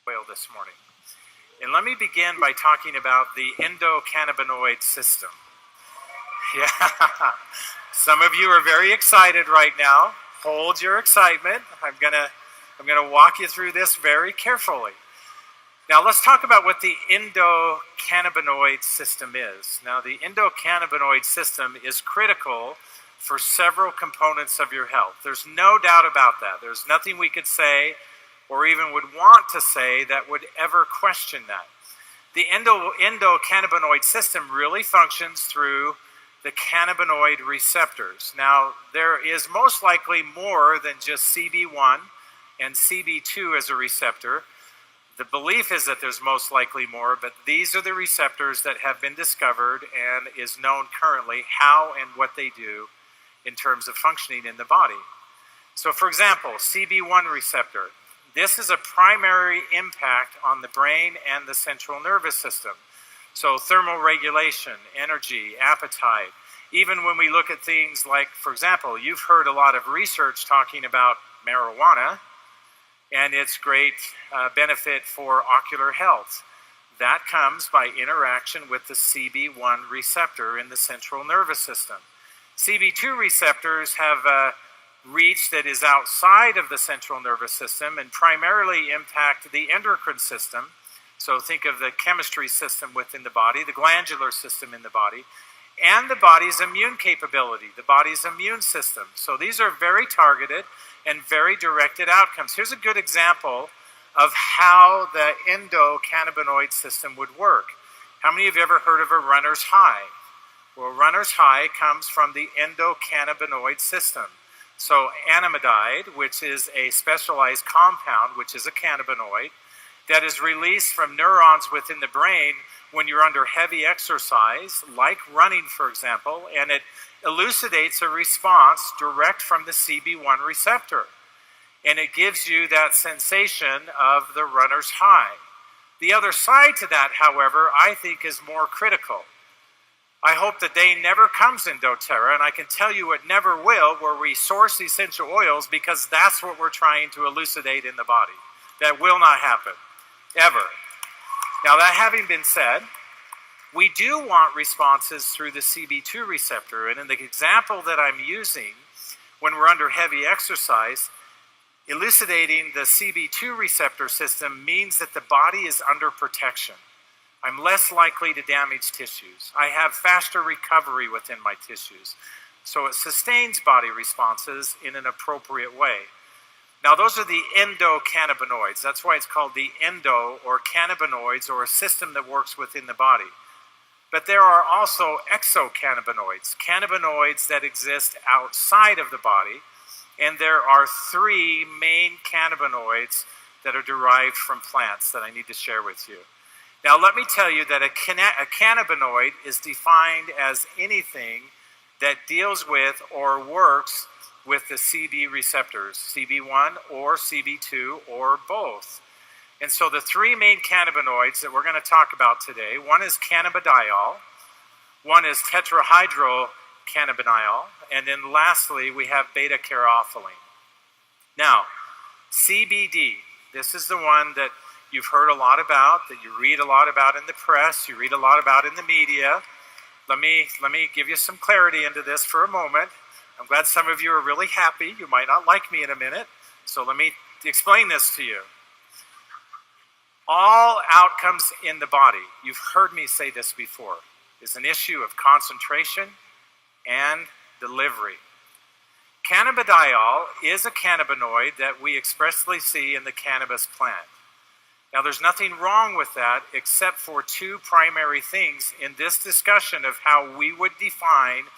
oil this morning. And let me begin by talking about the endocannabinoid system. Yeah, some of you are very excited right now. Hold your excitement. I'm gonna walk you through this very carefully. Now let's talk about what the endocannabinoid system is. Now the endocannabinoid system is critical for several components of your health. There's no doubt about that. There's nothing we could say or even would want to say that would ever question that. The endocannabinoid system really functions through the cannabinoid receptors. Now, there is most likely more than just CB1 and CB2 as a receptor. The belief is that there's most likely more, but these are the receptors that have been discovered and is known currently how and what they do in terms of functioning in the body. So for example, CB1 receptor. This is a primary impact on the brain and the central nervous system. So thermal regulation, energy, appetite. Even when we look at things like, for example, you've heard a lot of research talking about marijuana and its great benefit for ocular health. That comes by interaction with the CB1 receptor in the central nervous system. CB2 receptors have a reach that is outside of the central nervous system and primarily impact the endocrine system. So think of the chemistry system within the body, the glandular system in the body, and the body's immune capability, the body's immune system. So these are very targeted and very directed outcomes. Here's a good example of how the endocannabinoid system would work. How many of you have ever heard of a runner's high? Well, runner's high comes from the endocannabinoid system. So anandamide, which is a specialized compound, which is a cannabinoid, that is released from neurons within the brain when you're under heavy exercise, like running, for example, and it elucidates a response direct from the CB1 receptor. And it gives you that sensation of the runner's high. The other side to that, however, I think is more critical. I hope the day never comes in doTERRA, and I can tell you it never will, where we source essential oils, because that's what we're trying to elucidate in the body. That will not happen, ever. Now, that having been said, we do want responses through the CB2 receptor, and in the example that I'm using, when we're under heavy exercise, elucidating the CB2 receptor system means that the body is under protection. I'm less likely to damage tissues. I have faster recovery within my tissues. So it sustains body responses in an appropriate way. Now those are the endocannabinoids. That's why it's called the endo or cannabinoids, or a system that works within the body. But there are also exocannabinoids, cannabinoids that exist outside of the body. And there are three main cannabinoids that are derived from plants that I need to share with you. Now let me tell you that a cannabinoid is defined as anything that deals with or works with the CB receptors, CB1 or CB2 or both. And so the three main cannabinoids that we're going to talk about today, one is cannabidiol, one is tetrahydrocannabinol, and then lastly we have beta-caryophyllene. Now, CBD, this is the one that you've heard a lot about, that you read a lot about in the press, you read a lot about in the media. Let me give you some clarity into this for a moment. I'm glad some of you are really happy. You might not like me in a minute, so let me explain this to you. All outcomes in the body, you've heard me say this before, is an issue of concentration and delivery. Cannabidiol is a cannabinoid that we expressly see in the cannabis plant. Now, there's nothing wrong with that except for two primary things in this discussion of how we would define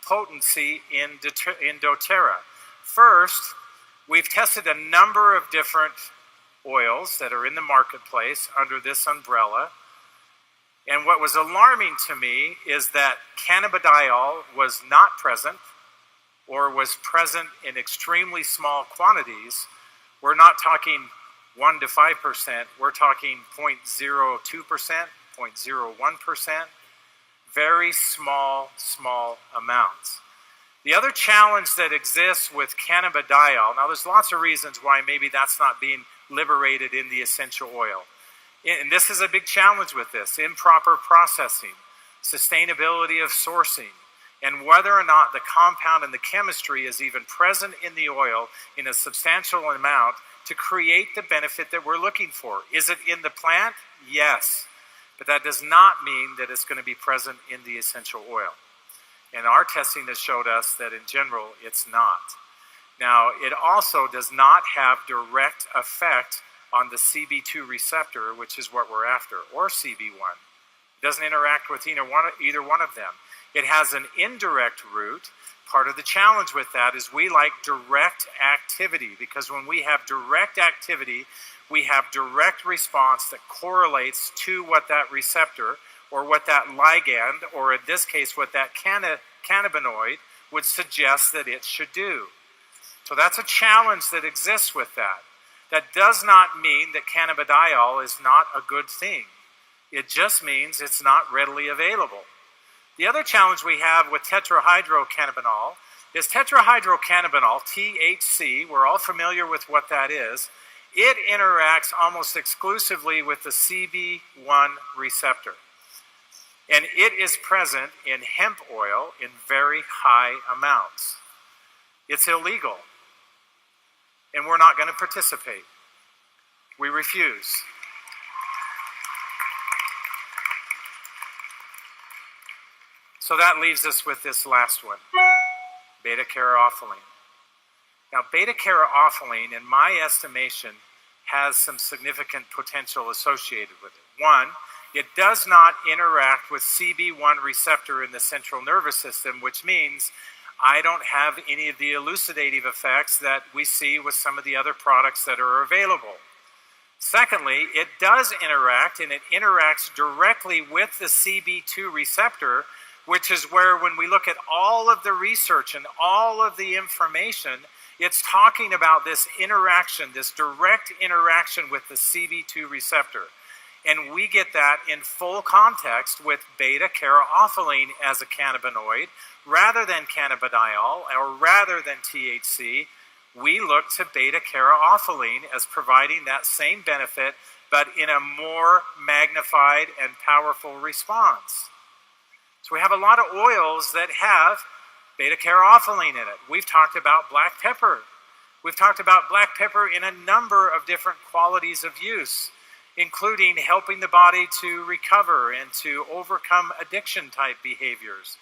potency in doTERRA. First, we've tested a number of different oils that are in the marketplace under this umbrella. And what was alarming to me is that cannabidiol was not present, or was present in extremely small quantities. We're not talking 1 to 5%, we're talking 0.02%, 0.01%, very small amounts. The other challenge that exists with cannabidiol, now there's lots of reasons why maybe that's not being liberated in the essential oil. And this is a big challenge with this: improper processing, sustainability of sourcing, and whether or not the compound and the chemistry is even present in the oil in a substantial amount to create the benefit that we're looking for. Is it in the plant? Yes. But that does not mean that it's going to be present in the essential oil. And our testing has showed us that in general, it's not. Now, it also does not have direct effect on the CB2 receptor, which is what we're after, or CB1. It doesn't interact with either one of them. It has an indirect route. Part of the challenge with that is we like direct activity, because when we have direct activity, we have direct response that correlates to what that receptor or what that ligand, or in this case, what that cannabinoid would suggest that it should do. So that's a challenge that exists with that. That does not mean that cannabidiol is not a good thing. It just means it's not readily available. The other challenge we have with tetrahydrocannabinol is tetrahydrocannabinol, THC, we're all familiar with what that is. It interacts almost exclusively with the CB1 receptor. And it is present in hemp oil in very high amounts. It's illegal. And we're not going to participate. We refuse. So that leaves us with this last one, beta-caryophyllene. Now, beta-caryophyllene, in my estimation, has some significant potential associated with it. One, it does not interact with CB1 receptor in the central nervous system, which means I don't have any of the elucidative effects that we see with some of the other products that are available. Secondly, it does interact, and it interacts directly with the CB2 receptor, which is where, when we look at all of the research and all of the information, it's talking about this interaction, this direct interaction with the CB2 receptor. And we get that in full context with beta-caryophyllene as a cannabinoid. Rather than cannabidiol, or rather than THC, we look to beta-caryophyllene as providing that same benefit, but in a more magnified and powerful response. So we have a lot of oils that have beta-caryophyllene in it. We've talked about black pepper. We've talked about black pepper in a number of different qualities of use, including helping the body to recover and to overcome addiction-type behaviors.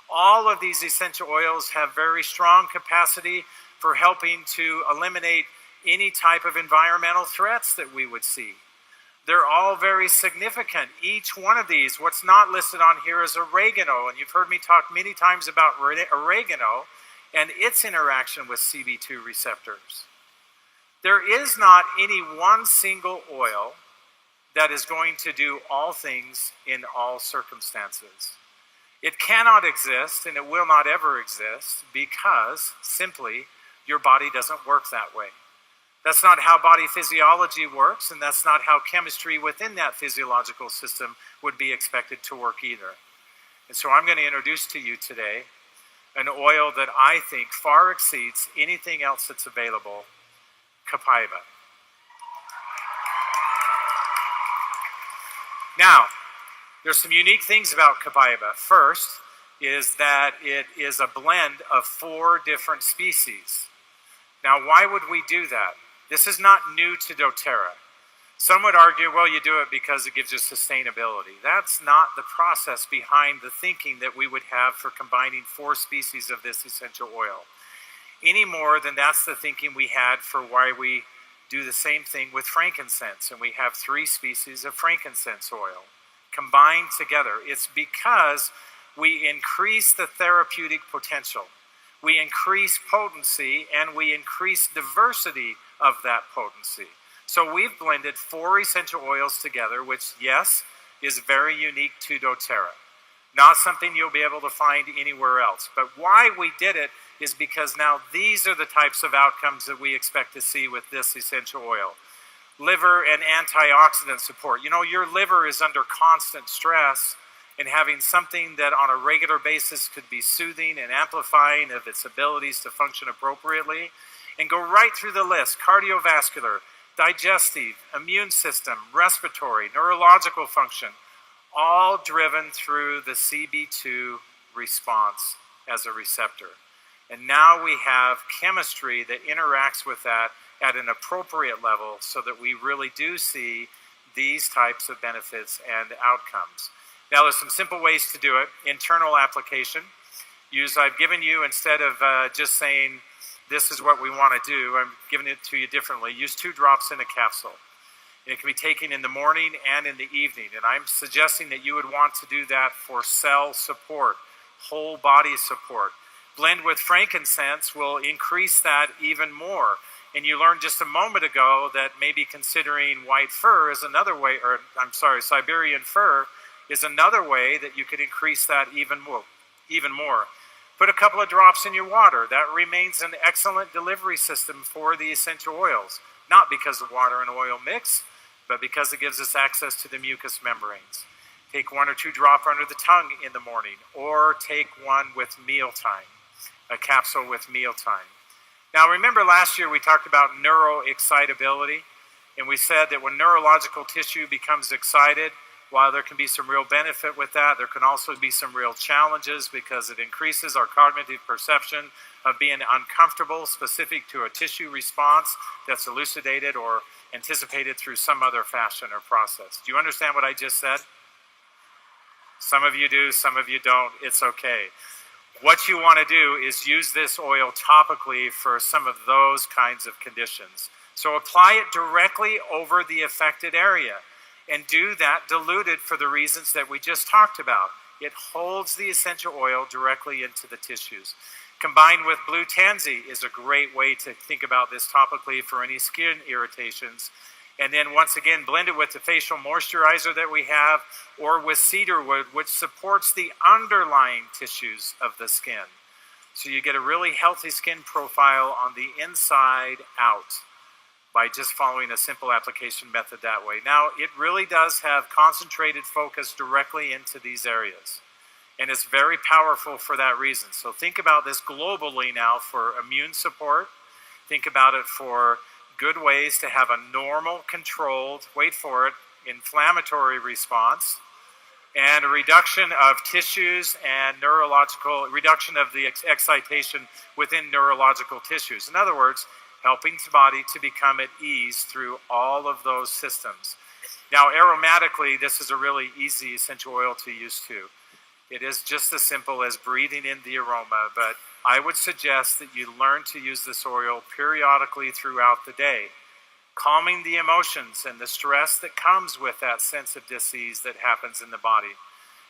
All of these essential oils have very strong capacity for helping to eliminate any type of environmental threats that we would see. They're all very significant. Each one of these, what's not listed on here is oregano, and you've heard me talk many times about oregano and its interaction with CB2 receptors. There is not any one single oil that is going to do all things in all circumstances. It cannot exist, and it will not ever exist, because simply your body doesn't work that way. That's not how body physiology works, and that's not how chemistry within that physiological system would be expected to work either. And so I'm going to introduce to you today an oil that I think far exceeds anything else that's available, COPAIBA. Now, there's some unique things about COPAIBA. First is that it is a blend of 4 different species. Now, why would we do that? This is not new to doTERRA. Some would argue, well, you do it because it gives you sustainability. That's not the process behind the thinking that we would have for combining 4 species of this essential oil. Any more than that's the thinking we had for why we do the same thing with frankincense, and we have 3 species of frankincense oil combined together. It's because we increase the therapeutic potential. We increase potency, and we increase diversity of that potency. So we've blended 4 essential oils together, which, yes, is very unique to doTERRA. Not something you'll be able to find anywhere else. But why we did it is because now these are the types of outcomes that we expect to see with this essential oil. Liver and antioxidant support. You know, your liver is under constant stress, and having something that on a regular basis could be soothing and amplifying of its abilities to function appropriately. And go right through the list: cardiovascular, digestive, immune system, respiratory, neurological function, all driven through the CB2 response as a receptor. And now we have chemistry that interacts with that at an appropriate level so that we really do see these types of benefits and outcomes. Now there's some simple ways to do it. Internal application. I've given you, instead of just saying this is what we want to do, I'm giving it to you differently. Use 2 drops in a capsule. And it can be taken in the morning and in the evening. And I'm suggesting that you would want to do that for cell support, whole body support. Blend with frankincense will increase that even more. And you learned just a moment ago that maybe considering white fur is another way, or Siberian fir is another way that you could increase that even more. Put a couple of drops in your water. That remains an excellent delivery system for the essential oils. Not because the water and oil mix, but because it gives us access to the mucous membranes. Take 1 or 2 drops under the tongue in the morning, or take one with mealtime, a capsule with mealtime. Now remember last year we talked about neuroexcitability, and we said that when neurological tissue becomes excited, while there can be some real benefit with that, there can also be some real challenges because it increases our cognitive perception of being uncomfortable specific to a tissue response that's elucidated or anticipated through some other fashion or process. Do you understand what I just said? Some of you do, some of you don't. It's okay. What you want to do is use this oil topically for some of those kinds of conditions. So apply it directly over the affected area. And do that diluted for the reasons that we just talked about. It holds the essential oil directly into the tissues. Combined with blue tansy is a great way to think about this topically for any skin irritations. And then once again, blend it with the facial moisturizer that we have, or with cedarwood, which supports the underlying tissues of the skin. So you get a really healthy skin profile on the inside out by just following a simple application method that way. Now, it really does have concentrated focus directly into these areas. And it's very powerful for that reason. So think about this globally now for immune support. Think about it for good ways to have a normal, controlled, wait for it, inflammatory response, and a reduction of tissues and reduction of the excitation within neurological tissues. In other words, helping the body to become at ease through all of those systems. Now, aromatically, this is a really easy essential oil to use too. It is just as simple as breathing in the aroma, but I would suggest that you learn to use this oil periodically throughout the day, calming the emotions and the stress that comes with that sense of dis-ease that happens in the body.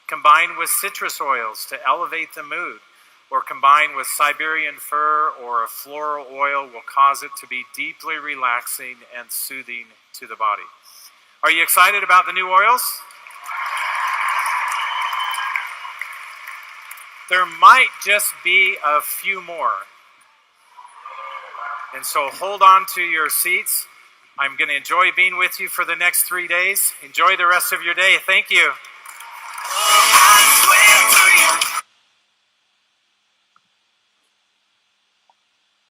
Combined with citrus oils to elevate the mood, or combined with Siberian fir or a floral oil will cause it to be deeply relaxing and soothing to the body. Are you excited about the new oils? There might just be a few more. And so hold on to your seats. I'm going to enjoy being with you for the next 3 days. Enjoy the rest of your day. Thank you.